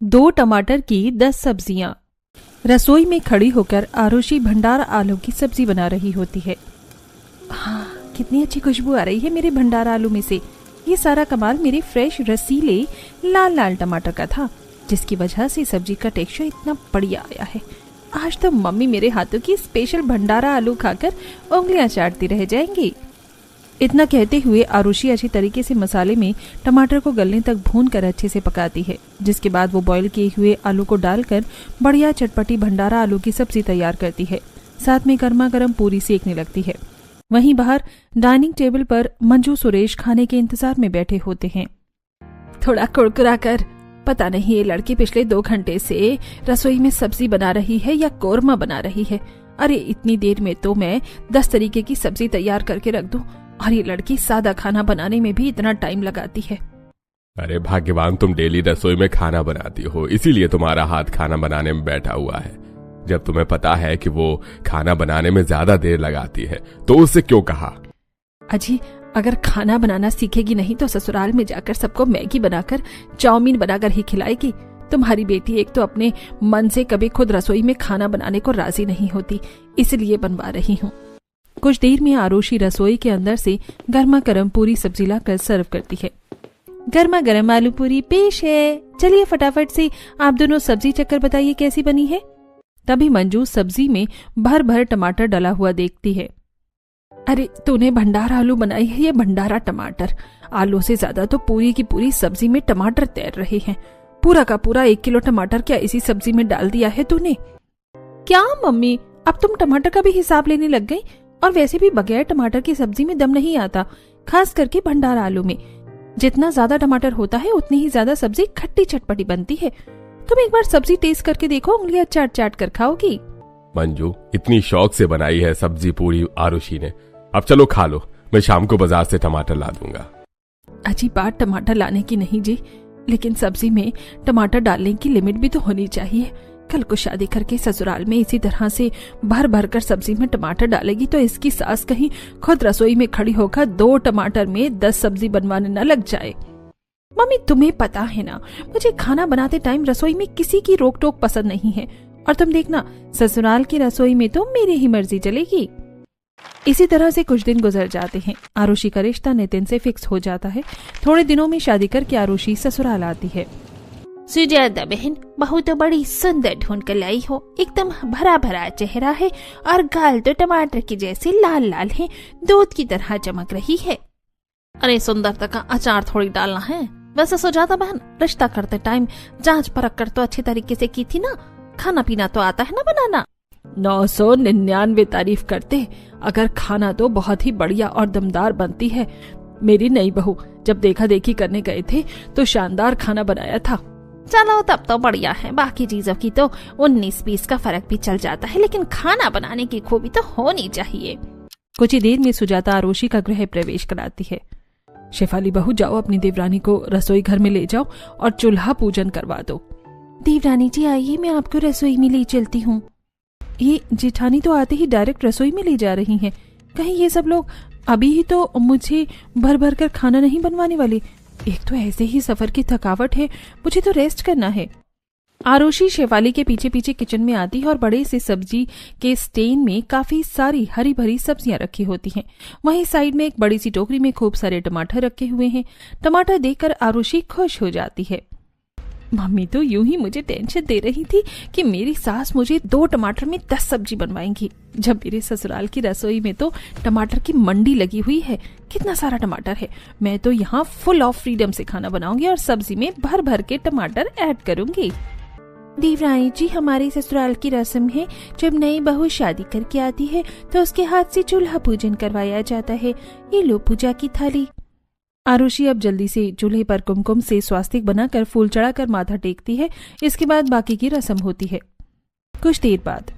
2 टमाटर की 10 सब्जियां। रसोई में खड़ी होकर आरुषि भंडारा आलू की सब्जी बना रही होती है। हाँ, कितनी अच्छी खुशबू आ रही है मेरे भंडारा आलू में से। ये सारा कमाल मेरे फ्रेश रसीले लाल लाल टमाटर का था, जिसकी वजह से सब्जी का टेक्सचर इतना बढ़िया आया है। आज तो मम्मी मेरे हाथों की स्पेशल भंडारा आलू खाकर उंगलियां चाटती रह जाएंगी। इतना कहते हुए आरुषि अच्छी तरीके से मसाले में टमाटर को गलने तक भूनकर अच्छे से पकाती है, जिसके बाद वो बॉईल किए हुए आलू को डालकर बढ़िया चटपटी भंडारा आलू की सब्जी तैयार करती है। साथ में गर्मा गर्म पूरी सेकने लगती है। वहीं बाहर डाइनिंग टेबल पर मंजू सुरेश खाने के इंतजार में बैठे होते हैं। थोड़ा कुरकुरा कर, पता नहीं ये लड़की पिछले 2 घंटे से रसोई में सब्जी बना रही है या कोरमा बना रही है। अरे इतनी देर में तो मैं 10 तरीके की सब्जी तैयार करके रख दूं, और ये लड़की सादा खाना बनाने में भी इतना टाइम लगाती है। अरे भाग्यवान, तुम डेली रसोई में खाना बनाती हो, इसीलिए तुम्हारा हाथ खाना बनाने में बैठा हुआ है। जब तुम्हें पता है कि वो खाना बनाने में ज्यादा देर लगाती है तो उससे क्यों कहा? अजी, अगर खाना बनाना सीखेगी नहीं तो ससुराल में जाकर सबको मैगी बनाकर, चाउमीन बनाकर ही खिलाएगी। तुम्हारी बेटी एक तो अपने मन से कभी खुद रसोई में खाना बनाने को राजी नहीं होती, इसलिए बनवा रही हूँ। कुछ देर में आरुषि रसोई के अंदर से गर्मा गर्म पूरी सब्जी लाकर सर्व करती है। गर्मा गर्म आलू पूरी पेश है, चलिए फटाफट से आप दोनों सब्जी चक्कर बताइए कैसी बनी है। तभी मंजू सब्जी में भर भर टमाटर डला हुआ देखती है। अरे तूने भंडारा आलू बनाई है या भंडारा टमाटर? आलू से ज्यादा तो पूरी की पूरी सब्जी में टमाटर तैर रहे हैं। पूरा का पूरा 1 किलो टमाटर क्या इसी सब्जी में डाल दिया है तूने? क्या मम्मी, अब तुम टमाटर का भी हिसाब लेने लग गई? और वैसे भी बगैर टमाटर की सब्जी में दम नहीं आता, खास करके भंडारा आलू में। जितना ज्यादा टमाटर होता है उतनी ही ज्यादा सब्जी खट्टी चटपटी बनती है। तुम एक बार सब्जी टेस्ट करके देखो, उंगलियां चाट चाट कर खाओगी। मंजू, इतनी शौक से बनाई है सब्जी पूरी आरुषि ने, अब चलो खा लो, मैं शाम को बाजार से टमाटर ला दूंगा। अच्छी बात टमाटर लाने की नहीं जी, लेकिन सब्जी में टमाटर डालने की लिमिट भी तो होनी चाहिए। कल को शादी करके ससुराल में इसी तरह से भर भर कर सब्जी में टमाटर डालेगी तो इसकी सास कहीं खुद रसोई में खड़ी होकर 2 टमाटर में 10 सब्जी बनवाने न लग जाए। मम्मी, तुम्हें पता है ना, मुझे खाना बनाते टाइम रसोई में किसी की रोक टोक पसंद नहीं है। और तुम देखना, ससुराल की रसोई में तो मेरी ही मर्जी चलेगी। इसी तरह से कुछ दिन गुजर जाते हैं। आरुषि का रिश्ता नितिन से फिक्स हो जाता है। थोड़े दिनों में शादी करके आरुषि ससुराल आती है। सुजाता बहन, बहू तो बड़ी सुंदर ढूंढ कर लाई हो। एकदम भरा भरा चेहरा है और गाल तो टमाटर की जैसे लाल लाल है, दूध की तरह चमक रही है। अरे सुंदरता का अचार थोड़ी डालना है। वैसे सुजाता बहन, रिश्ता करते टाइम जांच परख कर तो अच्छी तरीके से की थी ना। खाना पीना तो आता है ना बनाना। 999 तारीफ करते, अगर खाना तो बहुत ही बढ़िया और दमदार बनती है। मेरी नई बहू जब देखा देखी करने गए थे तो शानदार खाना बनाया था। चलो तब तो बढ़िया है, बाकी चीजों की तो 19-20 का फर्क भी चल जाता है, लेकिन खाना बनाने की खूबी तो होनी चाहिए। कुछ ही देर में सुजाता आरुषि का गृह प्रवेश कराती है। शेफाली बहू, जाओ अपनी देवरानी को रसोई घर में ले जाओ और चूल्हा पूजन करवा दो। देवरानी जी आइए, मैं आपको रसोई में ले चलती हूँ। ये जेठानी तो आते ही डायरेक्ट रसोई में ले जा रही हैं। कहीं ये सब लोग अभी ही तो मुझे भर भर कर खाना नहीं बनवाने वाले। एक तो ऐसे ही सफर की थकावट है, मुझे तो रेस्ट करना है। आरुषि शेफाली के पीछे पीछे किचन में आती है और बड़े से सब्जी के स्टेन में काफी सारी हरी भरी सब्जियां रखी होती हैं। वहीं साइड में एक बड़ी सी टोकरी में खूब सारे टमाटर रखे हुए हैं। टमाटर देखकर आरुषि खुश हो जाती है। मम्मी तो यूं ही मुझे टेंशन दे रही थी कि मेरी सास मुझे 2 टमाटर में 10 सब्जी बनवाएंगी, जब मेरे ससुराल की रसोई में तो टमाटर की मंडी लगी हुई है। कितना सारा टमाटर है। मैं तो यहाँ फुल ऑफ फ्रीडम से खाना बनाऊंगी और सब्जी में भर भर के टमाटर ऐड करूंगी। देवरानी जी, हमारे ससुराल की रस्म है, जब नई बहू शादी करके आती है तो उसके हाथ से चूल्हा पूजन करवाया जाता है। ये लो पूजा की थाली। आरुषि अब जल्दी से चूल्हे पर कुमकुम से स्वास्तिक बनाकर फूल चढ़ाकर माथा टेकती है। इसके बाद बाकी की रस्म होती है। कुछ देर बाद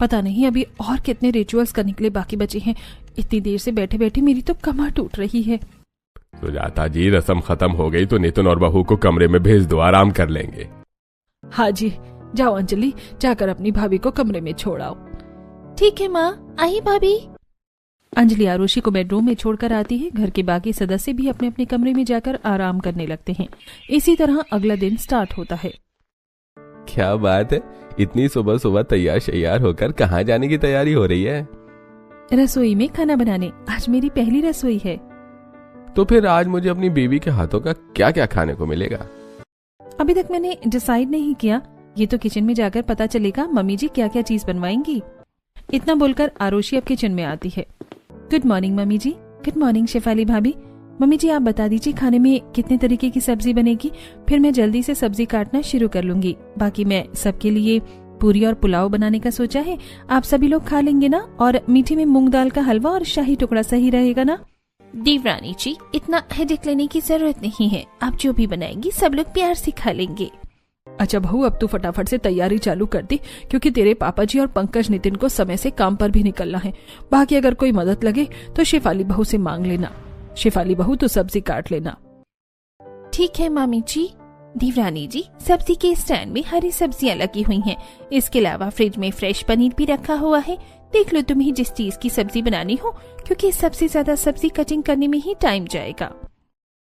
पता नहीं अभी और कितने रिचुअल्स का निकले बाकी बचे हैं। इतनी देर से बैठे बैठे मेरी तो कमर टूट रही है। सुजाता जी, रस्म खत्म हो गई तो नितिन और बहू को कमरे में भेज दो, आराम कर लेंगे। हाँ जी, जाओ अंजलि, जाकर अपनी भाभी को कमरे में छोड़ आओ। ठीक है माँ, आई भाभी। अंजलि आरुषि को बेडरूम में छोड़कर आती है। घर के बाकी सदस्य भी अपने अपने कमरे में जाकर आराम करने लगते हैं। इसी तरह अगला दिन स्टार्ट होता है। क्या बात है, इतनी सुबह सुबह तैयार शैयार होकर कहाँ जाने की तैयारी हो रही है? रसोई में खाना बनाने। आज मेरी पहली रसोई है। तो फिर आज मुझे अपनी बीवी के हाथों का क्या क्या खाने को मिलेगा? अभी तक मैंने डिसाइड नहीं किया, ये तो किचन में जाकर पता चलेगा मम्मी जी क्या क्या चीज बनवाएंगी। इतना बोलकर आरुषि अब किचन में आती है। गुड मॉर्निंग मम्मी जी। गुड मॉर्निंग शेफाली भाभी। मम्मी जी आप बता दीजिए खाने में कितने तरीके की सब्जी बनेगी, फिर मैं जल्दी से सब्जी काटना शुरू कर लूंगी। बाकी मैं सबके लिए पूरी और पुलाव बनाने का सोचा है, आप सभी लोग खा लेंगे ना? और मीठे में मूंग दाल का हलवा और शाही टुकड़ा सही रहेगा ना? देवरानी जी, इतना हेडेक लेने की जरूरत नहीं है, आप जो भी बनाएंगी सब लोग प्यार से खा लेंगे। अच्छा बहू, अब तू फटाफट से तैयारी चालू कर दी, क्योंकि तेरे पापा जी और पंकज नितिन को समय से काम पर भी निकलना है। बाकी अगर कोई मदद लगे तो शेफाली बहू से मांग लेना। शेफाली बहू तो सब्जी काट लेना। ठीक है मामी जी। देवरानी जी, सब्जी के स्टैंड में हरी सब्जियां लगी हुई हैं। इसके अलावा फ्रिज में फ्रेश पनीर भी रखा हुआ है। देख लो तुम्हें जिस चीज की सब्जी बनानी हो, क्योंकि सबसे ज्यादा सब्जी कटिंग करने में ही टाइम जाएगा।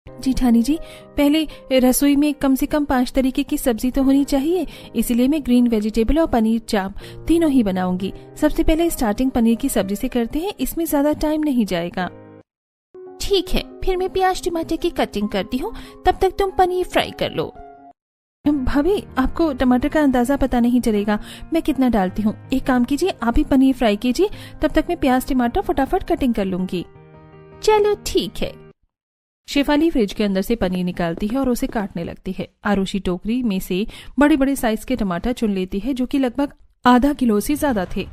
जी ठानी जी, पहले रसोई में कम से कम 5 तरीके की सब्जी तो होनी चाहिए, इसीलिए मैं ग्रीन वेजिटेबल और पनीर चाप तीनों ही बनाऊंगी। सबसे पहले स्टार्टिंग पनीर की सब्जी से करते हैं, इसमें ज्यादा टाइम नहीं जाएगा। ठीक है, फिर मैं प्याज टमाटर की कटिंग करती हूँ, तब तक तुम पनीर फ्राई कर लो। भाभी, आपको टमाटर का अंदाजा पता नहीं चलेगा मैं कितना डालती हूँ। एक काम कीजिए, आप ही पनीर फ्राई कीजिए, तब तक मैं प्याज टमाटर फटाफट कटिंग कर लूंगी। चलो ठीक है। शेफाली फ्रिज के अंदर से पनीर निकालती है और उसे काटने लगती है। आरुषि टोकरी में से बड़े बड़े साइज के टमाटर चुन लेती है, जो कि लगभग आधा किलो से ज्यादा थे।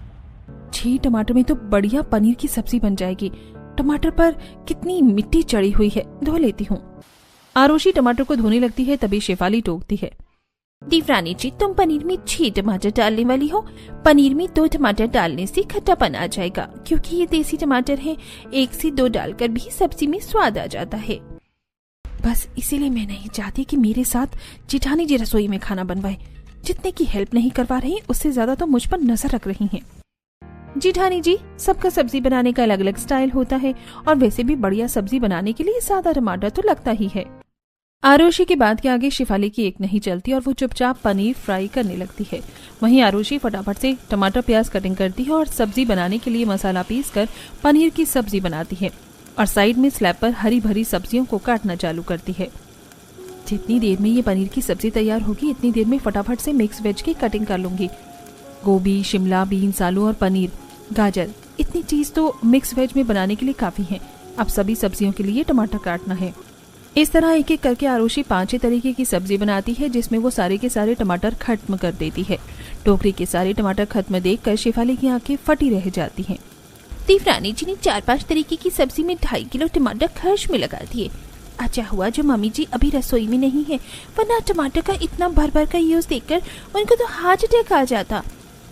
6 टमाटर में तो बढ़िया पनीर की सब्जी बन जाएगी। टमाटर पर कितनी मिट्टी चढ़ी हुई है, धो लेती हूँ। आरुषि टमाटर को धोने लगती है, तभी शेफाली टोकती है। देवरानी जी, तुम पनीर में 6 टमाटर डालने वाली हो। पनीर में 2 टमाटर डालने से खट्टापन आ जाएगा, क्योंकि ये देसी टमाटर हैं। 1 से 2 डालकर भी सब्जी में स्वाद आ जाता है। बस इसीलिए मैं नहीं चाहती कि मेरे साथ जेठानी जी रसोई में खाना बनवाए। जितने की हेल्प नहीं करवा रही, उससे ज्यादा तो मुझ पर नजर रख रही हैं। जेठानी जी, सबका सब्जी बनाने का अलग अलग स्टाइल होता है, और वैसे भी बढ़िया सब्जी बनाने के लिए सादा टमाटर तो लगता ही है। आरुषि के बात के आगे शेफाली की एक नहीं चलती और वो चुपचाप पनीर फ्राई करने लगती है। वहीं आरुषि फटाफट से टमाटर प्याज कटिंग करती है और सब्जी बनाने के लिए मसाला पीसकर पनीर की सब्जी बनाती है, और साइड में स्लैब पर हरी भरी सब्जियों को काटना चालू करती है। जितनी देर में ये पनीर की सब्जी तैयार होगी, इतनी देर में फटाफट से मिक्स वेज की कटिंग कर लूंगी। गोभी, शिमला, बीन्स, आलू और पनीर, गाजर, इतनी चीज तो मिक्स वेज में बनाने के लिए काफी है। अब सभी सब्जियों के लिए टमाटर काटना है। इस तरह एक एक करके आरुषि 5 तरीके की सब्जी बनाती है, जिसमें वो सारे के सारे टमाटर खत्म कर देती है। टोकरी के सारे टमाटर खत्म देखकर शेफाली की आंखें फटी रह जाती हैं। देवरानी जी ने 4-5 तरीके की सब्जी में 2.5 किलो टमाटर खर्च में लगा दिए। अच्छा हुआ जो मम्मी जी अभी रसोई में नहीं है, वरना टमाटर का इतना भर भर का यूज देखकर उनको तो हार्ट अटैक आ जाता।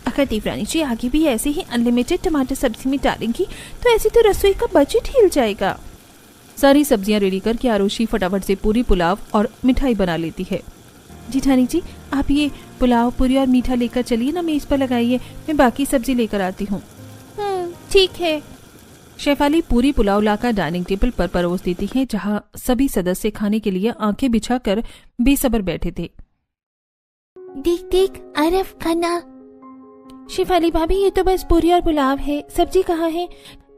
अगर देवरानी जी आगे भी ऐसे ही अनलिमिटेड टमाटर सब्जी में डालेंगी, तो ऐसे तो रसोई का बजट हिल जाएगा। सारी सब्जियां रेडी करके आरुषि फटाफट से पूरी, पुलाव और मिठाई बना लेती है। जेठानी जी, आप ये पुलाव, पूरी और मीठा लेकर चलिए ना, मेज पर लगाइए, मैं बाकी सब्जी लेकर आती हूँ। ठीक है। शेफाली पूरी पुलाव लाकर डाइनिंग टेबल पर परोस देती है, जहाँ सभी सदस्य खाने के लिए आंखें बिछाकर बेसब्र बैठे थे। देख देख आरफ खाना। शेफाली भाभी, ये तो बस पूरी और पुलाव है, सब्जी कहाँ है?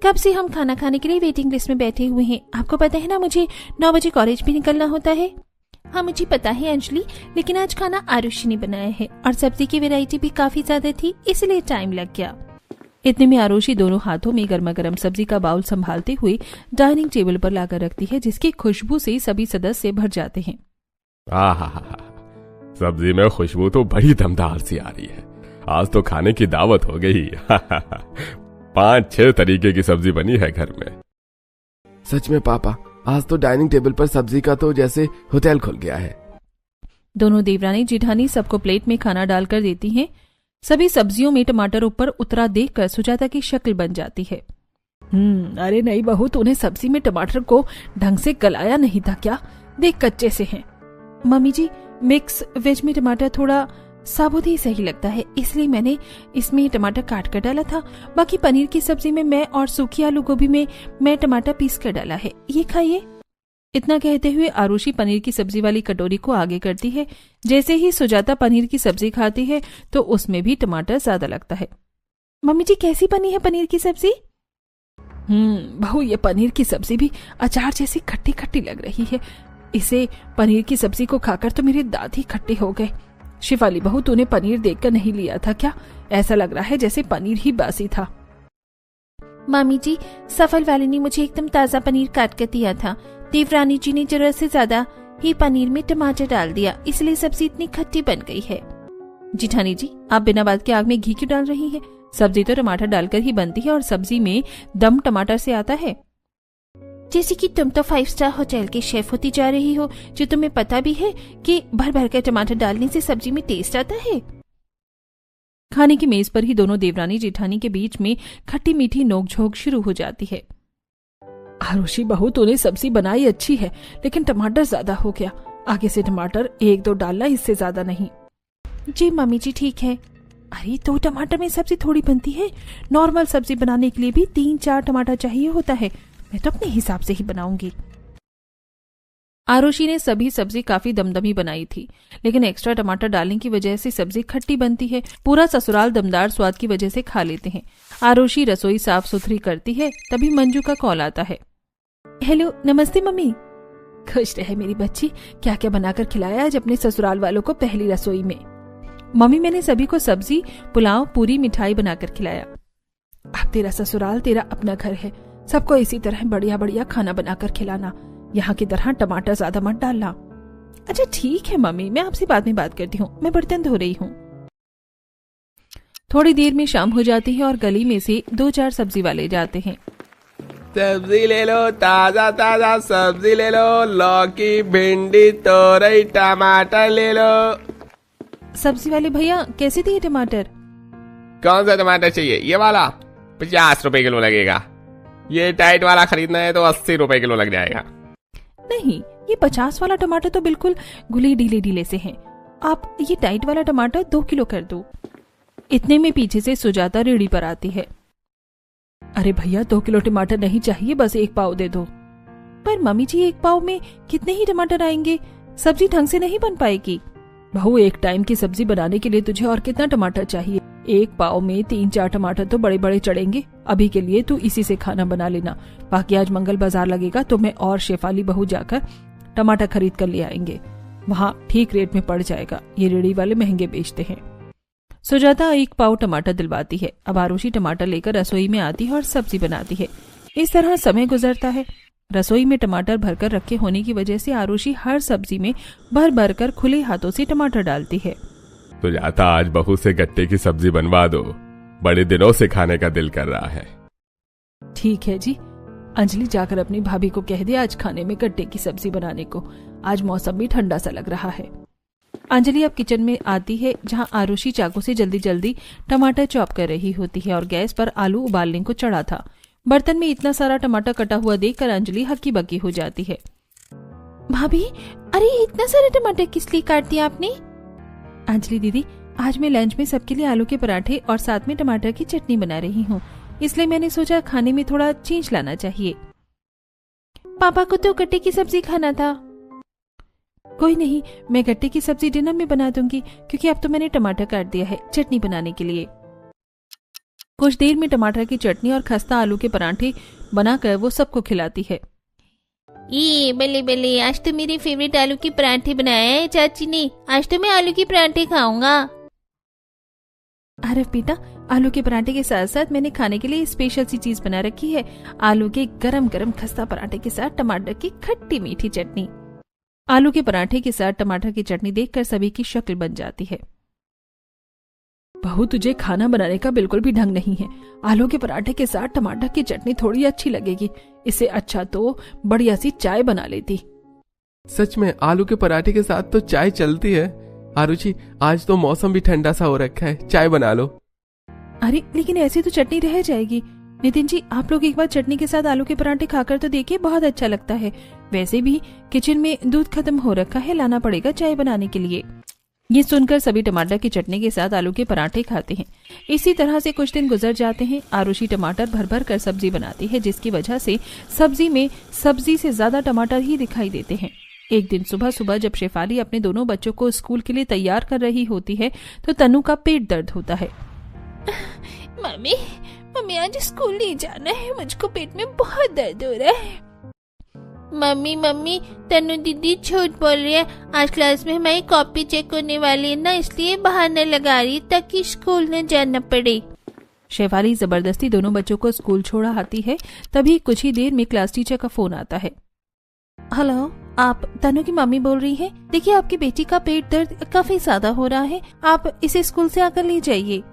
कब से हम खाना खाने के लिए वेटिंग लिस्ट में बैठे हुए हैं। आपको पता है ना, मुझे 9 बजे कॉलेज भी निकलना होता है। हाँ मुझे पता है अंजलि, लेकिन आज खाना आरुषि ने बनाया है और सब्जी की वैरायटी भी काफी ज्यादा थी, इसलिए टाइम लग गया। इतने में आरुषि दोनों हाथों में गर्मा गर्म सब्जी का बाउल संभालते हुए डाइनिंग टेबल पर लाकर रखती है, जिसकी खुशबू से सभी सदस्य भर जाते हैं। सब्जी में खुशबू तो बड़ी दमदार सी आ रही है। आज तो खाने की दावत हो गई। 5-6 तरीके की सब्जी बनी है घर में। सच में पापा, आज तो डाइनिंग टेबल पर सब्जी का तो जैसे होटल खुल गया है। दोनों देवरानी जेठानी सबको प्लेट में खाना डालकर देती हैं। सभी सब्जियों में टमाटर ऊपर उतरा देखकर सुजाता की शक्ल बन जाती है। अरे नहीं बहू, तूने सब्जी में टमाटर को ढंग से गलाया नहीं था क्या? देख कच्चे से हैं। मम्मी जी, मिक्स वेज में टमाटर थोड़ा साबुत ही सही लगता है, इसलिए मैंने इसमें टमाटर काट कर डाला था। बाकी पनीर की सब्जी में मैं और सूखी आलू गोभी में मैं टमाटर पीस कर डाला है। ये खाइए। इतना कहते हुए आरुषि पनीर की सब्जी वाली कटोरी को आगे करती है। जैसे ही सुजाता पनीर की सब्जी खाती है तो उसमें भी टमाटर ज्यादा लगता है। मम्मी जी कैसी बनी है पनीर की सब्जी? बहू, ये पनीर की सब्जी भी अचार जैसी खट्टी खट्टी लग रही है। इसे पनीर की सब्जी को खाकर तो मेरे दांत ही खट्टे हो गए। शिफाली बहू, तूने पनीर देखकर नहीं लिया था क्या? ऐसा लग रहा है जैसे पनीर ही बासी था। मामी जी, सफल वाले ने मुझे एकदम ताजा पनीर काट कर दिया था। देवरानी जी ने जरूरत से ज्यादा ही पनीर में टमाटर डाल दिया, इसलिए सब्जी इतनी खट्टी बन गई है। जिठानी जी, आप बिना बात के आग में घी क्यों डाल रही हैं? सब्जी तो टमाटर डालकर ही बनती है और सब्जी में दम टमाटर से आता है। जैसे कि तुम तो 5 स्टार होटल के शेफ होती जा रही हो, जो तुम्हें पता भी है कि भर भर कर टमाटर डालने से सब्जी में टेस्ट आता है। खाने की मेज पर ही दोनों देवरानी जेठानी के बीच में खट्टी मीठी नोकझोंक शुरू हो जाती है। आरुषि बहू, तूने सब्जी बनाई अच्छी है, लेकिन टमाटर ज्यादा हो गया। आगे से टमाटर 1-2 डालना, इससे ज्यादा नहीं। जी मम्मी जी, ठीक है। अरे 2 टमाटर में सब्जी थोड़ी बनती है। नॉर्मल सब्जी बनाने के लिए भी 3-4 टमाटर चाहिए होता है। मैं तो अपने हिसाब से ही बनाऊंगी। आरुषि ने सभी सब्जी काफी दमदमी बनाई थी, लेकिन एक्स्ट्रा टमाटर डालने की वजह से सब्जी खट्टी बनती है। पूरा ससुराल दमदार स्वाद की वजह से खा लेते हैं। आरुषि रसोई साफ सुथरी करती है, तभी मंजू का कॉल आता है। हेलो, नमस्ते मम्मी। खुश रहे मेरी बच्ची। क्या क्या बनाकर खिलाया आज अपने ससुराल वालों को पहली रसोई में? मम्मी, मैंने सभी को सब्जी, पुलाव, पूरी, मिठाई बनाकर खिलाया। अब तेरा ससुराल तेरा अपना घर है, सबको इसी तरह बढ़िया बढ़िया खाना बनाकर खिलाना। यहाँ की तरह टमाटर ज्यादा मत डालना। अच्छा ठीक है मम्मी, मैं आपसे बाद में बात करती हूँ, मैं बर्तन धो रही हूँ। थोड़ी देर में शाम हो जाती है और गली में से 2-4 सब्जी वाले जाते हैं। सब्जी ले लो, ताजा ताजा सब्जी ले लो, लौकी, भिंडी, तोरई, टमाटर ले लो। सब्जी वाले भैया, कैसे दिए टमाटर? कौन सा टमाटर चाहिए? ये वाला 50 रुपए किलो लगेगा। ये टाइट वाला खरीदना है तो 80 रुपए किलो लग जाएगा। नहीं, ये 50 वाला टमाटर तो बिल्कुल घुले ढीले ढीले से हैं। आप ये टाइट वाला टमाटर 2 किलो कर दो। इतने में पीछे से सुजाता रेडी पर आती है। अरे भैया, 2 किलो टमाटर नहीं चाहिए, बस 1 पाव दे दो। पर मम्मी जी, 1 पाव में कितने ही टमाटर आएंगे? सब्जी ढंग से नहीं बन पाएगी। बहू, एक टाइम की सब्जी बनाने के लिए तुझे और कितना टमाटर चाहिए? 1 पाव में 3-4 टमाटर तो बड़े बड़े चढ़ेंगे। अभी के लिए तू इसी से खाना बना लेना। बाकी आज मंगल बाजार लगेगा तो मैं और शेफाली बहू जाकर टमाटर खरीद कर ले आएंगे। वहाँ ठीक रेट में पड़ जाएगा। ये रेडी वाले महंगे बेचते हैं। सुजाता 1 पाव टमाटर दिलवाती है। अब आरुषि टमाटर लेकर रसोई में आती है और सब्जी बनाती है। इस तरह समय गुजरता है। रसोई में टमाटर भरकर रखे होने की वजह से आरुषि हर सब्जी में भर भर कर खुले हाथों से टमाटर डालती है। सुजाता, आज बहू से गट्टे की सब्जी बनवा दो, बड़े दिनों से खाने का दिल कर रहा है। ठीक है जी। अंजलि, जाकर अपनी भाभी को कह दे आज खाने में गट्टे की सब्जी बनाने को। आज मौसम भी ठंडा सा लग रहा है। अंजलि अब किचन में आती है, जहां आरुषि चाकू से जल्दी जल्दी टमाटर चॉप कर रही होती है और गैस पर आलू उबालने को चढ़ा था। बर्तन में इतना सारा टमाटर कटा हुआ देखकर अंजलि हक्की बक्की हो जाती है। भाभी, अरे इतना सारा टमाटर किस लिए काट दिया आपने? अंजलि दीदी, आज मैं लंच में सबके लिए आलू के पराठे और साथ में टमाटर की चटनी बना रही हूँ, इसलिए मैंने सोचा खाने में थोड़ा चेंज लाना चाहिए। पापा को तो गट्टे की सब्जी खाना था। कोई नहीं, मैं गट्टे की सब्जी डिनर में बना दूंगी, क्योंकि अब तो मैंने टमाटर काट दिया है चटनी बनाने के लिए। कुछ देर में टमाटर की चटनी और खस्ता आलू के पराठे बनाकर वो सबको खिलाती है। ये बल्ले बल्ले, आज तो मेरे फेवरेट आलू के पराठे बनाए हैं चाची ने। आज तो मैं आलू के पराठे खाऊंगा। अरे बेटा, आलू के पराठे के साथ साथ मैंने खाने के लिए स्पेशल सी चीज बना रखी है। आलू के गरम गरम खस्ता पराठे के साथ टमाटर की खट्टी मीठी चटनी। आलू के पराठे के साथ टमाटर की चटनी देखकर सभी की शक्ल बन जाती है। बहू, तुझे खाना बनाने का बिल्कुल भी ढंग नहीं है। आलू के पराठे के साथ टमाटर की चटनी थोड़ी अच्छी लगेगी। इससे अच्छा तो बढ़िया सी चाय बना लेती। सच में आलू के पराठे के साथ तो चाय चलती है। आरुषि, आज तो मौसम भी ठंडा सा हो रखा है, चाय बना लो। अरे लेकिन ऐसी तो चटनी रह जाएगी। नितिन जी, आप लोग एक बार चटनी के साथ आलू के पराठे खाकर तो देखिए, बहुत अच्छा लगता है। वैसे भी किचन में दूध खत्म हो रखा है, लाना पड़ेगा चाय बनाने के लिए। ये सुनकर सभी टमाटर की चटनी के साथ आलू के पराठे खाते हैं। इसी तरह से कुछ दिन गुजर जाते हैं। आरुषि टमाटर भर भर कर सब्जी बनाती है, जिसकी वजह से सब्जी में सब्जी से ज्यादा टमाटर ही दिखाई देते हैं। एक दिन सुबह सुबह जब शेफाली अपने दोनों बच्चों को स्कूल के लिए तैयार कर रही होती है तो तनु का पेट दर्द होता है। मम्मी मम्मी आज स्कूल नहीं जाना है, मुझको पेट में बहुत दर्द हो रहा है। मम्मी मम्मी तनु दीदी झूठ बोल रही है, आज क्लास में हमारी कॉपी चेक होने वाली है ना, इसलिए बहाना लगा रही ताकि स्कूल न जाना पड़े। शेफाली जबरदस्ती दोनों बच्चों को स्कूल छोड़ा आती है। तभी कुछ ही देर में क्लास टीचर का फोन आता है। हेलो, आप तनु की मम्मी बोल रही हैं? देखिए आपकी बेटी का पेट दर्द काफी ज्यादा हो रहा है, आप इसे स्कूल से आकर ले जाइए।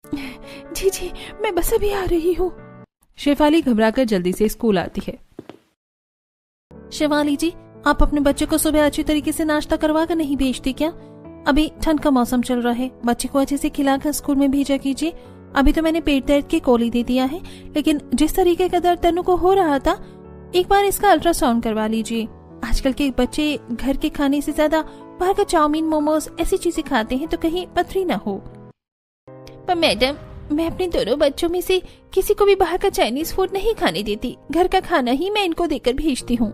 जी जी मैं बस अभी आ रही हूँ। शेफाली घबराकर जल्दी से स्कूल आती है। शेफाली जी, आप अपने बच्चे को सुबह अच्छी तरीके से नाश्ता करवा कर नहीं भेजती क्या? अभी ठंड का मौसम चल रहा है, बच्चे को अच्छे से खिलाकर स्कूल में भेजा कीजिए। अभी तो मैंने पेट दर्द की गोली दे दिया है, लेकिन जिस तरीके का दर्द तनु को हो रहा था, एक बार इसका अल्ट्रासाउंड करवा लीजिए। आजकल के बच्चे घर के खाने से ज्यादा बाहर का चाउमीन, मोमोज ऐसी चीजें खाते हैं, तो कहीं पथरी ना हो। पर मैडम, मैं अपने दोनों बच्चों में से किसी को भी बाहर का चाइनीज फूड नहीं खाने देती, घर का खाना ही मैं इनको देकर भेजती हूँ।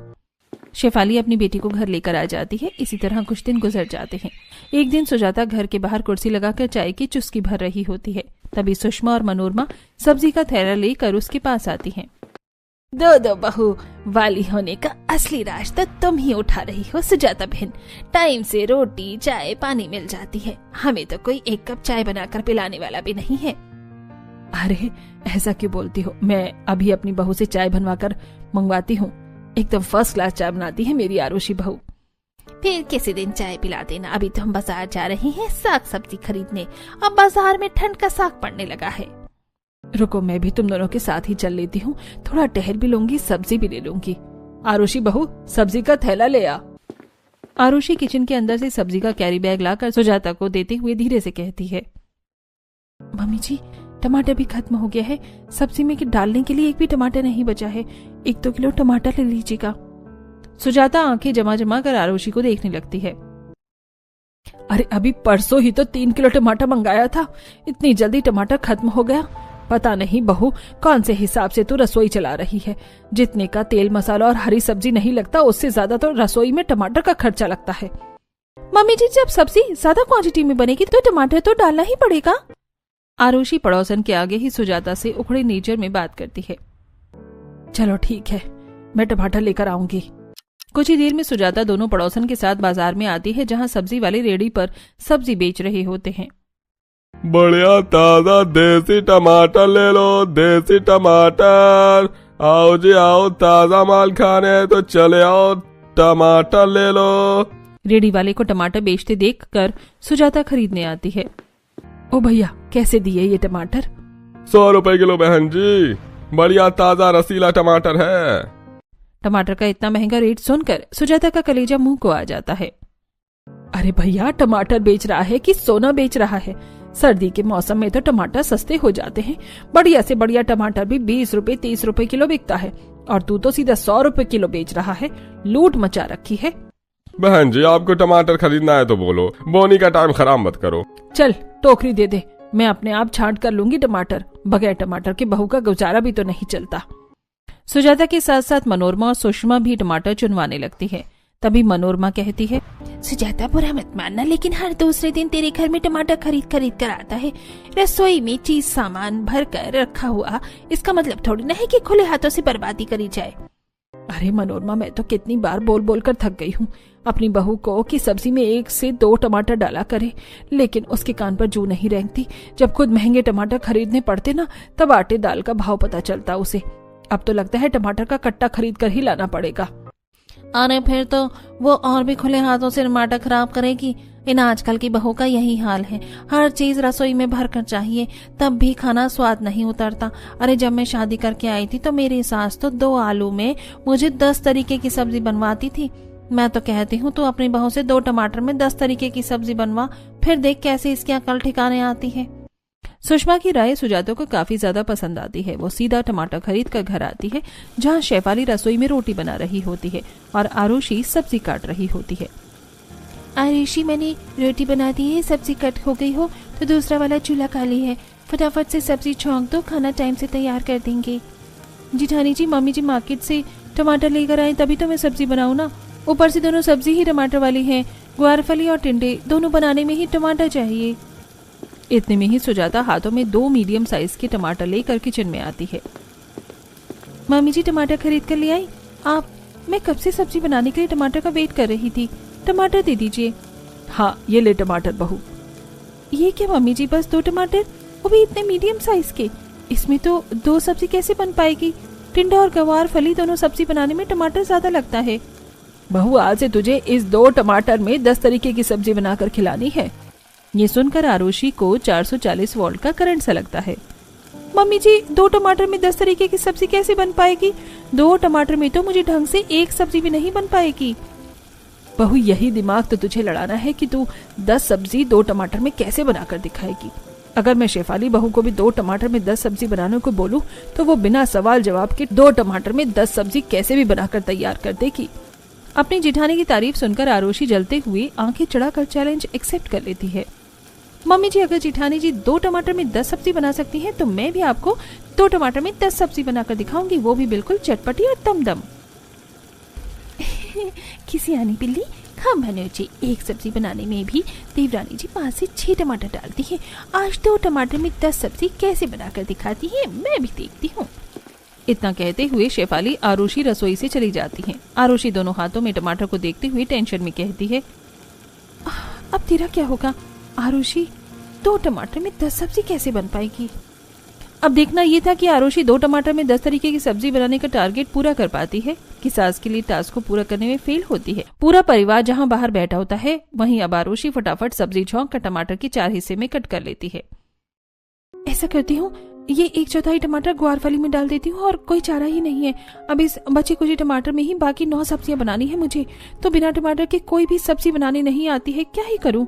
शेफाली अपनी बेटी को घर लेकर आ जाती है। इसी तरह कुछ दिन गुजर जाते हैं। एक दिन सुजाता घर के बाहर कुर्सी लगाकर चाय की चुस्की भर रही होती है। तभी सुषमा और मनोरमा सब्जी का थैला लेकर उसके पास आती हैं। दो बहू वाली होने का असली राज तो तुम ही उठा रही हो सुजाता बहन। टाइम से रोटी चाय पानी मिल जाती है, हमें तो कोई एक कप चाय बनाकर पिलाने वाला भी नहीं है। अरे ऐसा क्यों बोलती हो? मैं अभी अपनी बहू से चाय बनवा कर मंगवाती हूँ। एकदम फर्स्ट क्लास चाय बनाती है मेरी आरुषि बहू। फिर किसी दिन चाय पिला देना। अभी तो हम बाजार जा रहे हैं साग सब्जी खरीदने, अब बाजार में ठंड का साग पड़ने लगा है। रुको, मैं भी तुम दोनों के साथ ही चल लेती हूँ, थोड़ा टहल भी लूंगी, सब्जी भी ले लूंगी। आरुषि बहू, सब्जी का थैला ले आ। आरुषि किचन के अंदर से सब्जी का कैरी बैग लाकर सुजाता को देते हुए धीरे से कहती है। मम्मी जी, टमाटर भी खत्म हो गया है, सब्जी में डालने के लिए एक भी टमाटर नहीं बचा है, 1-2 किलो टमाटर ले लीजिएगा। सुजाता आंखें जमा जमा कर आरुषि को देखने लगती है। अरे अभी परसों ही तो 3 किलो टमाटर मंगाया था, इतनी जल्दी टमाटर खत्म हो गया? पता नहीं बहू कौन से हिसाब से तू रसोई चला रही है। जितने का तेल मसाला और हरी सब्जी नहीं लगता, उससे ज्यादा तो रसोई में टमाटर का खर्चा लगता है। मम्मी जी, जब सब्जी ज्यादा क्वांटिटी में बनेगी तो टमाटर तो डालना ही पड़ेगा। आरुषि पड़ोसन के आगे ही सुजाता से उखड़े नेचर में बात करती है। चलो ठीक है, मैं टमाटर लेकर आऊंगी। कुछ ही देर में सुजाता दोनों पड़ोसन के साथ बाजार में आती है, जहां सब्जी वाले रेडी पर सब्जी बेच रहे होते हैं। बढ़िया ताजा देसी टमाटर ले लो, देसी टमाटर। आओ जी आओ, ताजा माल खाने है तो चले आओ, टमाटर ले लो। रेडी वाले को टमाटर बेचते देखकर सुजाता खरीदने आती है। ओ भैया, कैसे दिए ये टमाटर? 100 रुपए किलो बहन जी, बढ़िया ताजा रसीला टमाटर है। टमाटर का इतना महंगा रेट सुनकर सुजाता का कलेजा मुंह को आ जाता है। अरे भैया, टमाटर बेच रहा है कि सोना बेच रहा है? सर्दी के मौसम में तो टमाटर सस्ते हो जाते हैं। बढ़िया से बढ़िया टमाटर भी 20 रुपए 30 रुपए किलो बिकता है, और तू तो सीधा 100 रुपए किलो बेच रहा है। लूट मचा रखी है। बहन जी, आपको टमाटर खरीदना है तो बोलो, बोनी का टाइम खराब मत करो। चल टोकरी दे दे, मैं अपने आप छांट कर लूंगी टमाटर। बगैर टमाटर के बहू का गुजारा भी तो नहीं चलता। सुजाता के साथ साथ मनोरमा और सुषमा भी टमाटर चुनवाने लगती है। तभी मनोरमा कहती है, सुजाता बुरा मत मानना, लेकिन हर दूसरे दिन तेरे घर में टमाटर खरीद खरीद कर आता है। रसोई में चीज सामान भर कर रखा हुआ, इसका मतलब थोड़ी ना है कि खुले हाथों से बर्बादी करी जाए। अरे मनोरमा, मैं तो कितनी बार बोल बोल कर थक गई हूँ अपनी बहू को कि सब्जी में 1 से 2 टमाटर डाला करे, लेकिन उसके कान पर जू नहीं रेंगती। जब खुद महंगे टमाटर खरीदने पड़ते ना, तब आटे दाल का भाव पता चलता उसे। अब तो लगता है टमाटर का कट्टा खरीद कर ही लाना पड़ेगा। अरे फिर तो वो और भी खुले हाथों से टमाटर खराब करेगी। इन आजकल की बहू का यही हाल है, हर चीज रसोई में भर कर चाहिए, तब भी खाना स्वाद नहीं उतरता। अरे जब मैं शादी करके आई थी तो मेरी सास तो 2 आलू में मुझे 10 तरीके की सब्जी बनवाती थी। मैं तो कहती हूँ तू अपनी बहू से 2 टमाटर में 10 तरीके की सब्जी बनवा, फिर देख कैसे इसकी अकल ठिकाने आती है। सुषमा की राय सुजाता को काफी ज्यादा पसंद आती है। वो सीधा टमाटर खरीद कर घर आती है, जहाँ शेफाली रसोई में रोटी बना रही होती है और आरुषि सब्जी काट रही होती है। आरुषि, मैंने रोटी बना दी है, सब्जी कट हो गई हो तो दूसरा वाला चूल्हा खाली है, फटाफट से सब्जी छौंक दो, खाना टाइम से तैयार कर देंगे। जिठानी जी, मम्मी जी मार्केट से टमाटर लेकर आए तभी तो मैं सब्जी बनाऊं ना। ऊपर से दोनों सब्जी ही टमाटर वाली हैं, ग्वारफली और टिंडे, दोनों बनाने में ही टमाटर चाहिए। इतने में ही सुजाता हाथों में 2 मीडियम साइज के टमाटर लेकर किचन में आती है। मम्मी जी टमाटर खरीद कर ले आई आप? मैं कब से सब्जी बनाने के लिए टमाटर का वेट कर रही थी, टमाटर दे दीजिए। हाँ ये ले टमाटर बहू। ये क्या मम्मी जी, बस 2 टमाटर, वो भी इतने मीडियम साइज के? इसमें तो 2 सब्जी कैसे बन पाएगी? टिंडा और गवार फली दोनों सब्जी बनाने में टमाटर ज्यादा लगता है। बहू, आज से तुझे इस 2 टमाटर में 10 तरीके की सब्जी बनाकर खिलानी है। ये सुनकर आरुषि को 440 वोल्ट का करंट सा लगता है। मम्मी जी 2 टमाटर में 10 तरीके की सब्जी कैसे बन पाएगी? 2 टमाटर में तो मुझे ढंग से 1 सब्जी भी नहीं बन पाएगी। बहू, यही दिमाग तो तुझे लड़ाना है कि तू 10 सब्जी 2 टमाटर में कैसे बनाकर दिखाएगी। अगर मैं शेफाली बहू को भी 2 टमाटर में 10 सब्जी बनाने को बोलूं तो वो बिना सवाल जवाब के 2 टमाटर में 10 सब्जी कैसे भी बनाकर तैयार कर देगी। अपनी जिठानी की तारीफ सुनकर आरुषि जलते हुए आंखें चढ़ाकर चैलेंज एक्सेप्ट कर लेती है। मम्मी जी, अगर जिठानी जी 2 टमाटर में 10 सब्जी बना सकती हैं तो मैं भी आपको 2 टमाटर में 10 सब्जी बनाकर दिखाऊंगी, वो भी बिल्कुल चटपटी और दमदम। किसी आनी बिल्ली हम भनोजी, 1 सब्जी बनाने में भी देवरानी जी 5 से 6 टमाटर डालती है। आज 2 टमाटर में 10 सब्जी कैसे बनाकर दिखाती है, मैं भी देखती हूँ। इतना कहते हुए शेफाली आरुषि रसोई से चली जाती है। आरुषि दोनों हाथों में टमाटर को देखते हुए टेंशन में कहती है, अब तेरा क्या होगा आरुषि? 2 टमाटर में 10 सब्जी कैसे बन पाएगी? अब देखना ये था कि आरुषि 2 टमाटर में 10 तरीके की सब्जी बनाने का टारगेट पूरा कर पाती है कि सास के लिए टास्क को पूरा करने में फेल होती है। पूरा परिवार जहां बाहर बैठा होता है, वहीं अब आरुषि फटाफट सब्जी छौंक कर टमाटर के 4 हिस्से में कट कर लेती है। ऐसा करती हूँ, ये 1/4 टमाटर ग्वारफली में डाल देती हूँ और कोई चारा ही नहीं है। अब इस बचे कुछ टमाटर में ही बाकी 9 सब्जियां बनानी है मुझे, तो बिना टमाटर के कोई भी सब्जी बनाने नहीं आती है, क्या ही करूँ।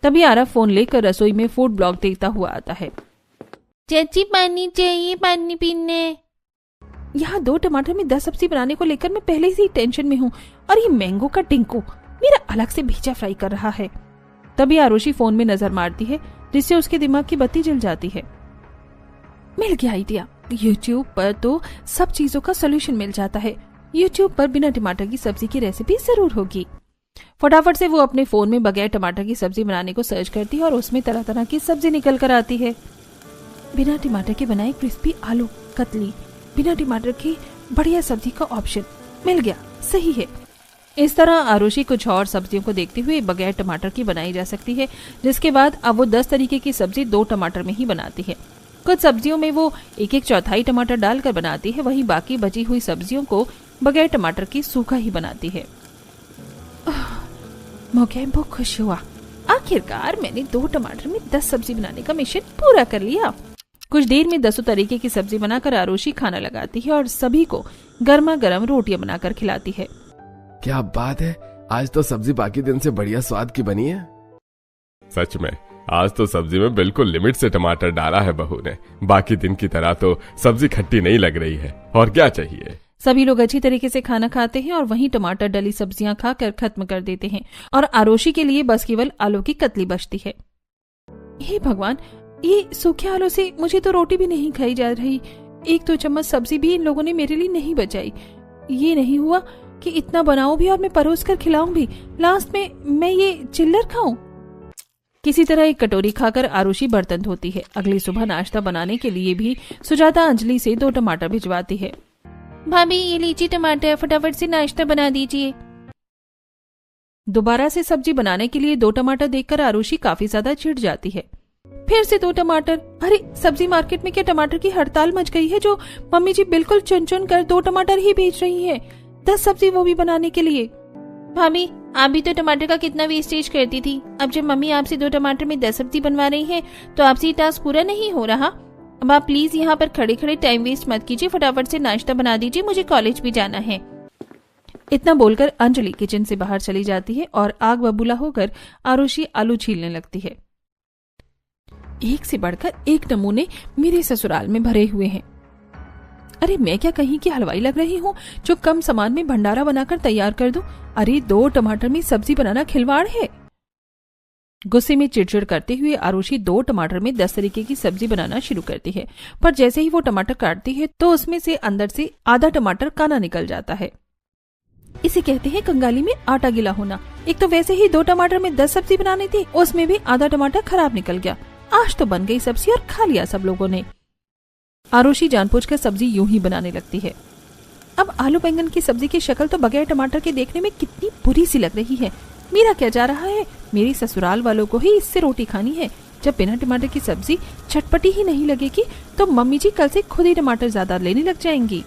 तभी आरव फोन लेकर रसोई में फूड ब्लॉग देखता हुआ आता है। चाची पानी चाहिए, पानी पीने। यहाँ 2 टमाटर में 10 सब्जी बनाने को लेकर मैं पहले से ही टेंशन में हूँ और ये मैंगो का टिंकू मेरा अलग से भेजा फ्राई कर रहा है। तभी आरुषि फोन में नजर मारती है जिससे उसके दिमाग की बत्ती जल जाती है। मिल गया आइडिया, यूट्यूब पर तो सब चीजों का सोल्यूशन मिल जाता है। यूट्यूब पर बिना टमाटर की सब्जी की रेसिपी जरूर होगी। फटाफट से वो अपने फोन में बगैर टमाटर की सब्जी बनाने को सर्च करती है और उसमें तरह तरह की सब्जी निकल कर आती है। बिना टमाटर के बनाए क्रिस्पी आलू कतली, बिना टमाटर के बढ़िया सब्जी का ऑप्शन मिल गया, सही है। इस तरह आरुषि कुछ और सब्जियों को देखते हुए बगैर टमाटर की बनाई जा सकती है, जिसके बाद अब वो 10 तरीके की सब्जी 2 टमाटर में ही बनाती है। कुछ सब्जियों में वो 1/4 टमाटर डालकर बनाती है, वहीं बाकी बची हुई सब्जियों को बगैर टमाटर की सूखा ही बनाती है। मोगैम्बो खुश हुआ, आखिरकार मैंने 2 टमाटर में 10 सब्जी बनाने का मिशन पूरा कर लिया। कुछ देर में 10 तरीके की सब्जी बनाकर आरुषि खाना लगाती है और सभी को गर्मा गर्म रोटियां बनाकर खिलाती है। क्या बात है, आज तो सब्जी बाकी दिन से बढ़िया स्वाद की बनी है। सच में आज तो सब्जी में बिल्कुल लिमिट से टमाटर डाला है बहू ने। बाकी दिन की तरह तो सब्जी खट्टी नहीं लग रही है, और क्या चाहिए। सभी लोग अच्छी तरीके से खाना खाते हैं और वहीं टमाटर डली सब्जियां खाकर खत्म कर देते हैं और आरुषि के लिए बस केवल आलू की कतली बचती है। हे भगवान, ये सूखे आलू से मुझे तो रोटी भी नहीं खाई जा रही। 1-2 चम्मच सब्जी भी इन लोगों ने मेरे लिए नहीं बचाई। ये नहीं हुआ कि इतना बनाऊं भी और मैं परोस कर खिलाऊं भी, लास्ट में मैं ये चिल्लर खाऊं। किसी तरह एक कटोरी खाकर आरुषि बर्तन धोती है। अगली सुबह नाश्ता बनाने के लिए भी सुजाता अंजलि से 2 टमाटर भिजवाती है। भाभी ये लीजिए टमाटर, फटाफट से नाश्ता बना दीजिए। दोबारा से सब्जी बनाने के लिए 2 टमाटर देखकर आरुषि काफी ज्यादा चिढ़ जाती है। फिर से 2 टमाटर, अरे सब्जी मार्केट में क्या टमाटर की हड़ताल मच गई है जो मम्मी जी बिल्कुल चुन चुन कर 2 टमाटर ही बेच रही है, 10 सब्जी वो भी बनाने के लिए। भाभी आप भी तो टमाटर का कितना वेस्टेज करती थी, अब जब मम्मी आपसे 2 टमाटर में 10 सब्जी बनवा रही है तो आपसे ये टास्क पूरा नहीं हो रहा। अब आप प्लीज यहाँ पर खड़े खड़े टाइम वेस्ट मत कीजिए, फटाफट से नाश्ता बना दीजिए, मुझे कॉलेज भी जाना है। इतना बोलकर अंजलि किचन से बाहर चली जाती है और आग बबूला होकर आरुषि आलू छीलने लगती है। एक से बढ़कर एक नमूने मेरे ससुराल में भरे हुए हैं। अरे मैं क्या कहीं की हलवाई लग रही हूँ जो कम सामान में भंडारा बनाकर तैयार कर दूं? अरे 2 टमाटर में सब्जी बनाना खिलवाड़ है। गुस्से में चिड़चिड़ करते हुए आरुषि 2 टमाटर में 10 तरीके की सब्जी बनाना शुरू करती है, पर जैसे ही वो टमाटर काटती है तो उसमें से अंदर से आधा टमाटर काना निकल जाता है। इसे कहते हैं कंगाली में आटा गीला होना। एक तो वैसे ही 2 टमाटर में 10 सब्जी बनानी थी, उसमें भी आधा टमाटर खराब निकल गया। आज तो बन गई सब्जी और खा लिया सब लोगों ने। आरुषि जानबूझकर सब्जी यूं ही बनाने लगती है। अब आलू बैंगन की सब्जी की शक्ल तो बगैर टमाटर के देखने में कितनी बुरी सी लग रही है। मेरा क्या जा रहा है, मेरी ससुराल वालों को ही इससे रोटी खानी है। जब बिना टमाटर की सब्जी चटपटी ही नहीं लगेगी तो मम्मी जी कल से खुद ही टमाटर ज्यादा लेने लग जाएंगी।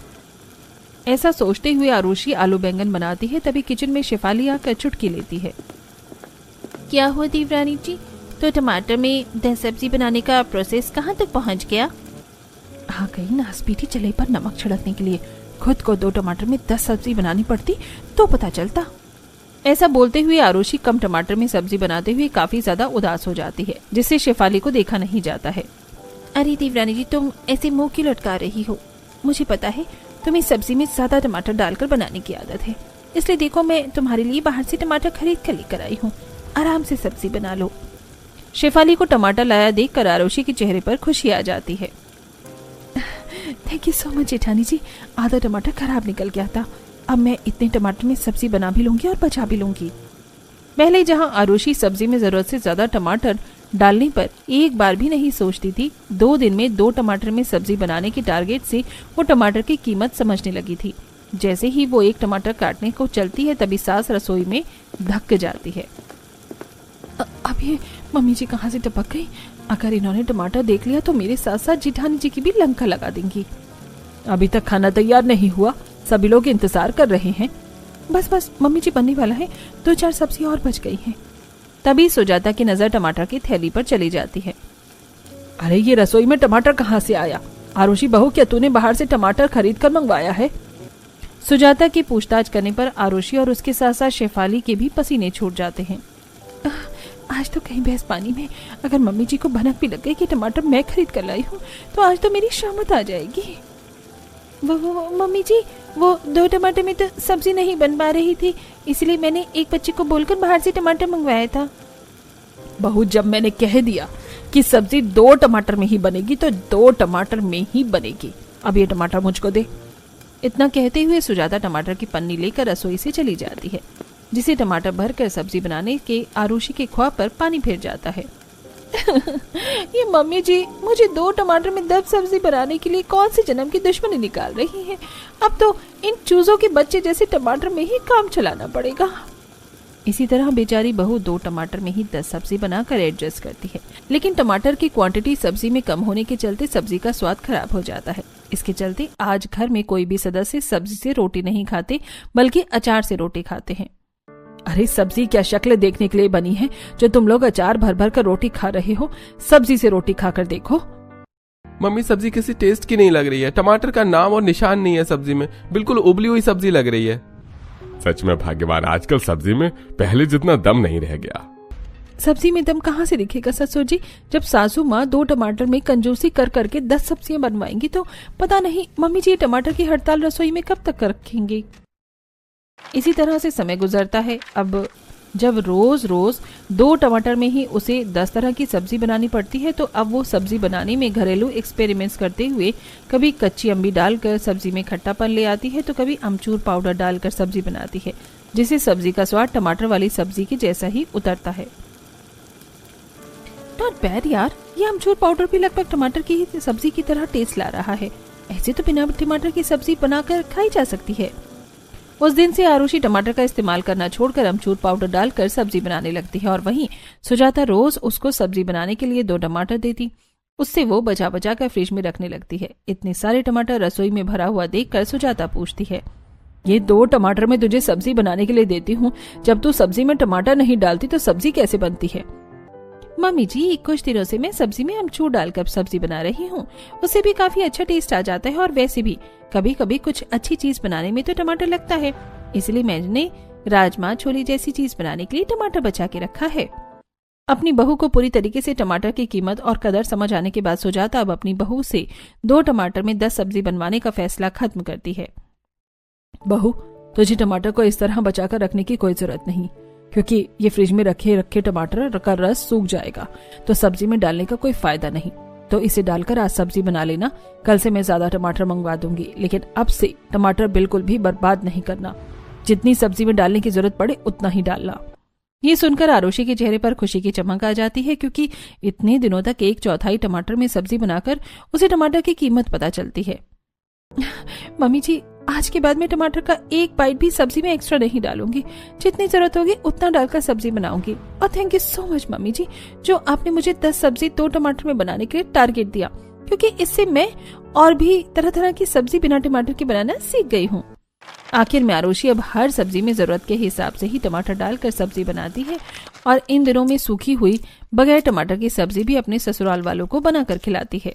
ऐसा सोचते हुए आरुषि आलू बैंगन बनाती है, तभी किचन में शेफाली आकर चुटकी लेती है। क्या हुआ देवरानी जी, तो टमाटर में 10 सब्जी बनाने का प्रोसेस कहाँ तक पहुँच गया? आ गई नासपीठी चले पर नमक छिड़कने के लिए। खुद को 2 टमाटर में 10 सब्जी बनानी पड़ती तो पता चलता। ऐसा बोलते हुए आरुषि कम टमाटर में सब्जी बनाते हुए काफी ज्यादा उदास हो जाती है, जिससे शेफाली को देखा नहीं जाता है। अरे देवरानी जी, तुम ऐसे मुंह क्यों लटका रही हो? मुझे पता है तुम्हें सब्जी में ज्यादा टमाटर डालकर बनाने की आदत है, इसलिए देखो मैं तुम्हारे लिए बाहर से टमाटर खरीद कर लेकर आई हूँ। आराम से सब्जी बना लो। शेफाली को टमाटर लाया देखकर आरुषि के चेहरे पर खुशी आ जाती है। थैंक यू सो मच जेठानी जी, आधा टमाटर खराब निकल गया था। अब मैं इतने टमाटर में सब्जी बना भी लूंगी और बचा भी लूंगी। पहले जहां आरुषि सब्जी में जरूरत से ज्यादा टमाटर डालने पर एक बार भी नहीं सोचती थी, 2 दिन में 2 टमाटर में सब्जी बनाने के टारगेट से वो टमाटर की कीमत समझने लगी थी। जैसे ही वो 1 टमाटर काटने को चलती है तभी सास रसोई में धक्क जाती है। अब ये मम्मी जी कहाँ से टपक गई? अगर इन्होंने टमाटर देख लिया तो मेरे साथ साथ जेठानी जी की भी लंका लगा देंगी। अभी तक खाना तैयार नहीं हुआ, सभी लोग इंतजार कर रहे हैं। बस मम्मी जी बनने वाला है, 2-4 सब्जी और बच गई हैं। तभी सुजाता की नजर टमाटर की थैली पर चली जाती है। अरे ये रसोई में टमाटर कहाँ से आया? आरुषि बहू, क्या तूने बाहर से टमाटर खरीद कर मंगवाया है? सुजाता की पूछताछ करने पर आरुषि और उसके साथ साथ शेफाली के भी पसीने छूट जाते हैं। आज तो कहीं भैंस पानी में। अगर मम्मी जी को भनक भी लग गई कि टमाटर मैं खरीद कर लाई हूँ तो आज तो मेरी शामत आ जाएगी। वो मम्मी जी, वो 2 टमाटर में तो सब्जी नहीं बन पा रही थी, इसलिए मैंने एक बच्चे को बोलकर बाहर से टमाटर मंगवाया था। बहू, जब मैंने कह दिया कि सब्जी 2 टमाटर में ही बनेगी तो 2 टमाटर में ही बनेगी। अब ये टमाटर मुझको दे। इतना कहते हुए सुजाता टमाटर की पन्नी लेकर रसोई से चली जाती है, जिसे टमाटर भरकर सब्जी बनाने के आरुषि के ख्वाब पर पानी फिर जाता है। ये मम्मी जी मुझे 2 टमाटर में 10 सब्जी बनाने के लिए कौन से जन्म की दुश्मनी निकाल रही हैं? अब तो इन चूजों के बच्चे जैसे टमाटर में ही काम चलाना पड़ेगा। इसी तरह बेचारी बहू 2 टमाटर में ही 10 सब्जी बनाकर एडजस्ट करती है, लेकिन टमाटर की क्वांटिटी सब्जी में कम होने के चलते सब्जी का स्वाद खराब हो जाता है। इसके चलते आज घर में कोई भी सदस्य सब्जी से रोटी नहीं खाते, बल्कि अचार से रोटी खाते हैं। अरे सब्जी क्या शक्ल देखने के लिए बनी है जो तुम लोग अचार भर भर कर रोटी खा रहे हो? सब्जी से रोटी खाकर देखो। मम्मी, सब्जी किसी टेस्ट की नहीं लग रही है। टमाटर का नाम और निशान नहीं है सब्जी में, बिल्कुल उबली हुई सब्जी लग रही है। सच में भाग्यवान, आजकल सब्जी में पहले जितना दम नहीं रह गया। सब्जी में दम कहाँ से दिखेगा ससुर जी? जब सासू माँ 2 टमाटर में कंजूसी कर करके 10 सब्जियां बनवाएंगी तो पता नहीं मम्मी जी टमाटर की हड़ताल रसोई में कब तक रखेंगी। इसी तरह से समय गुजरता है। अब जब रोज रोज 2 टमाटर में ही उसे 10 तरह की सब्जी बनानी पड़ती है तो अब वो सब्जी बनाने में घरेलू एक्सपेरिमेंट्स करते हुए कभी कच्ची अम्बी डालकर सब्जी में खट्टापन ले आती है तो कभी अमचूर पाउडर डालकर सब्जी बनाती है, जिससे सब्जी का स्वाद टमाटर वाली सब्जी के जैसा ही उतरता है। नॉट बैड यार, ये अमचूर पाउडर भी लगभग टमाटर की ही सब्जी की तरह टेस्ट ला रहा है। ऐसे तो बिना टमाटर की सब्जी बनाकर खाई जा सकती है। उस दिन से आरुषि टमाटर का इस्तेमाल करना छोड़कर अमचूर पाउडर डालकर सब्जी बनाने लगती है और वहीं सुजाता रोज उसको सब्जी बनाने के लिए 2 टमाटर देती। उससे वो बचा बचा कर फ्रिज में रखने लगती है। इतने सारे टमाटर रसोई में भरा हुआ देखकर सुजाता पूछती है, ये 2 टमाटर में तुझे सब्जी बनाने के लिए देती हूँ, जब तू सब्जी में टमाटर नहीं डालती तो सब्जी कैसे बनती है? मम्मी जी, कुछ दिनों से मैं सब्जी में अमचूर डालकर सब्जी बना रही हूँ, उससे भी काफी अच्छा टेस्ट आ जाता है और वैसे भी कभी कभी कुछ अच्छी चीज बनाने में तो टमाटर लगता है, इसलिए मैंने राजमा छोले जैसी चीज बनाने के लिए टमाटर बचा के रखा है। अपनी बहू को पूरी तरीके से टमाटर की कीमत और कदर समझ आने के बाद सुजाता अब अपनी बहू से 2 टमाटर में 10 सब्जी बनवाने का फैसला खत्म करती है। बहू, तुझे टमाटर को इस तरह बचाकर रखने की कोई जरूरत नहीं, क्योंकि ये फ्रिज में रखे रखे टमाटर का रस सूख जाएगा तो सब्जी में डालने का कोई फायदा नहीं। तो इसे डालकर आज सब्जी बना लेना। कल से मैं ज्यादा टमाटर मंगवा दूंगी, लेकिन अब से टमाटर बिल्कुल भी बर्बाद नहीं करना। जितनी सब्जी में डालने की जरूरत पड़े उतना ही डालना। ये सुनकर आरुषि के चेहरे पर खुशी की चमक आ जाती है, क्योंकि इतने दिनों तक 1/4 टमाटर में सब्जी बनाकर उसे टमाटर की कीमत पता चलती है। मम्मी जी, आज के बाद मैं टमाटर का 1 बाइट भी सब्जी में एक्स्ट्रा नहीं डालूंगी। जितनी जरूरत होगी उतना डालकर सब्जी बनाऊंगी। और थैंक यू सो मच मम्मी जी, जो आपने मुझे 10 सब्जी 2 टमाटर में बनाने के लिए टारगेट दिया, क्योंकि इससे मैं और भी तरह तरह की सब्जी बिना टमाटर के बनाना सीख गई हूँ। आखिर में आरुषि अब हर सब्जी में जरूरत के हिसाब से ही टमाटर डालकर सब्जी बनाती है और इन दिनों में सूखी हुई बगैर टमाटर की सब्जी भी अपने ससुराल वालों को बनाकर खिलाती है।